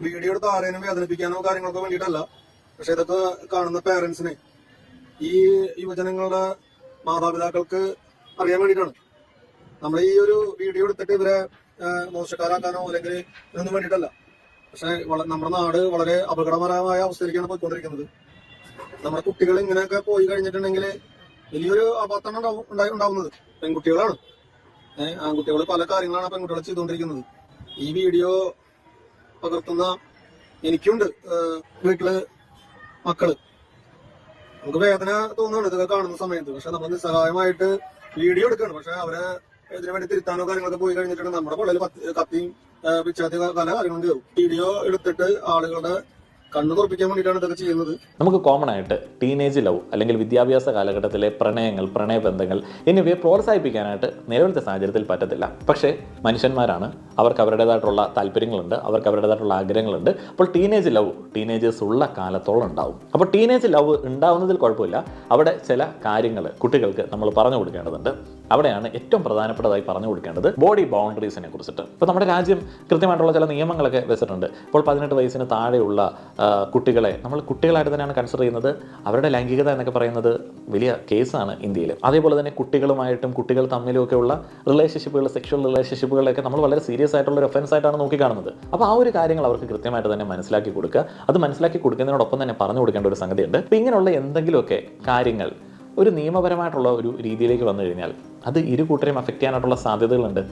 Video എടുത്ത് ആരെയും വേദനിപ്പിക്കാനോ കാര്യങ്ങൾക്കോ വേണ്ടിയിട്ടല്ല. പക്ഷെ ഇതൊക്കെ കാണുന്ന പേരൻസിനെ, ഈ യുവജനങ്ങളുടെ മാതാപിതാക്കൾക്ക് അറിയാൻ വേണ്ടിയിട്ടാണ്. നമ്മൾ ഈ ഒരു വീഡിയോ എടുത്തിട്ട് ഇവരെ മോശക്കാരാക്കാനോ അല്ലെങ്കിൽ ഇതിനൊന്നും വേണ്ടിയിട്ടല്ല. പക്ഷെ നമ്മുടെ നാട് വളരെ അപകടകരമായ അവസ്ഥയിലേക്കാണ് പോയിക്കൊണ്ടിരിക്കുന്നത്. നമ്മുടെ കുട്ടികൾ ഇങ്ങനെയൊക്കെ പോയി കഴിഞ്ഞിട്ടുണ്ടെങ്കിൽ വലിയൊരു അപകടം ഉണ്ടാവുന്നത് പെൺകുട്ടികളാണ്. ആൺകുട്ടികൾ പല കാര്യങ്ങളാണ് പെൺകുട്ടികൾ ചെയ്തുകൊണ്ടിരിക്കുന്നത്. ഈ വീഡിയോ പകർത്തുന്ന എനിക്കുണ്ട് വീട്ടില് മക്കള്. നമുക്ക് വേദന തോന്നുകയാണ് ഇതൊക്കെ കാണുന്ന സമയത്ത്. പക്ഷെ നമ്മൾ നിസ്സഹായമായിട്ട് വീഡിയോ എടുക്കുകയാണ്. പക്ഷെ അവരെ ഇതിനു വേണ്ടി തിരുത്താനോ കാര്യങ്ങളൊക്കെ പോയി കഴിഞ്ഞിട്ടുണ്ടെങ്കിൽ നമ്മുടെ പൊള്ളയിൽ കത്തിയും പിച്ചാത്തി പല കാര്യങ്ങളും കയറും. വീഡിയോ എടുത്തിട്ട് ആളുകളുടെ കണ്ണു തുറപ്പിക്കാൻ വേണ്ടിയിട്ടാണ് ഇതൊക്കെ ചെയ്യുന്നത്. നമുക്ക് കോമൺ ആയിട്ട് ടീനേജ് ലവ് അല്ലെങ്കിൽ വിദ്യാഭ്യാസ കാലഘട്ടത്തിലെ പ്രണയങ്ങൾ, പ്രണയബന്ധങ്ങൾ എന്നിവയെ പ്രോത്സാഹിപ്പിക്കാനായിട്ട് നിലവിലത്തെ സാഹചര്യത്തിൽ പറ്റത്തില്ല. പക്ഷേ മനുഷ്യന്മാരാണ്, അവർക്ക് അവരുടേതായിട്ടുള്ള താല്പര്യങ്ങളുണ്ട്, അവർക്ക് അവരുടേതായിട്ടുള്ള ആഗ്രഹങ്ങളുണ്ട്. അപ്പോൾ ടീനേജേഴ്സ് ഉള്ള കാലത്തോളം ഉണ്ടാവും. അപ്പോൾ ടീനേജ് ലവ് ഉണ്ടാവുന്നതിൽ കുഴപ്പമില്ല. അവിടെ ചില കാര്യങ്ങൾ കുട്ടികൾക്ക് നമ്മൾ പറഞ്ഞു കൊടുക്കേണ്ടതുണ്ട്. അവിടെയാണ് ഏറ്റവും പ്രധാനപ്പെട്ടതായി പറഞ്ഞു കൊടുക്കേണ്ടത് ബോഡി ബൗണ്ടറീസിനെ കുറിച്ചിട്ട്. ഇപ്പോൾ നമ്മുടെ രാജ്യം കൃത്യമായിട്ടുള്ള ചില നിയമങ്ങളൊക്കെ വെച്ചിട്ടുണ്ട്. ഇപ്പോൾ 18 വയസ്സിന് താഴെയുള്ള കുട്ടികളെ നമ്മൾ കുട്ടികളായിട്ട് തന്നെയാണ് കൺസിഡർ ചെയ്യുന്നത്. അവരുടെ ലൈംഗികത എന്നൊക്കെ പറയുന്നത് വലിയ കേസാണ് ഇന്ത്യയിൽ. അതേപോലെ തന്നെ കുട്ടികളുമായിട്ടും കുട്ടികൾ തമ്മിലുമൊക്കെയുള്ള റിലേഷൻഷിപ്പുകൾ, സെക്ഷൽ റിലേഷൻഷിപ്പുകളൊക്കെ നമ്മൾ വളരെ സീരിയസ് ആയിട്ടുള്ള ഒരു ഒഫൻസ് ആയിട്ടാണ് നോക്കിക്കാണുന്നത്. അപ്പോൾ ആ ഒരു കാര്യങ്ങൾ അവർക്ക് കൃത്യമായിട്ട് തന്നെ മനസ്സിലാക്കി കൊടുക്കുക. അത് മനസ്സിലാക്കി കൊടുക്കുന്നതിനോടൊപ്പം തന്നെ പറഞ്ഞു കൊടുക്കേണ്ട ഒരു സംഗതിയുണ്ട്. അപ്പോൾ ഇങ്ങനെയുള്ള എന്തെങ്കിലുമൊക്കെ കാര്യങ്ങൾ ഒരു നിയമപരമായിട്ടുള്ള ഒരു രീതിയിലേക്ക് വന്നു കഴിഞ്ഞാൽ അത് ഇരു കൂട്ടരെയും അഫക്റ്റ് ചെയ്യാനായിട്ടുള്ള സാധ്യതകളുണ്ട്.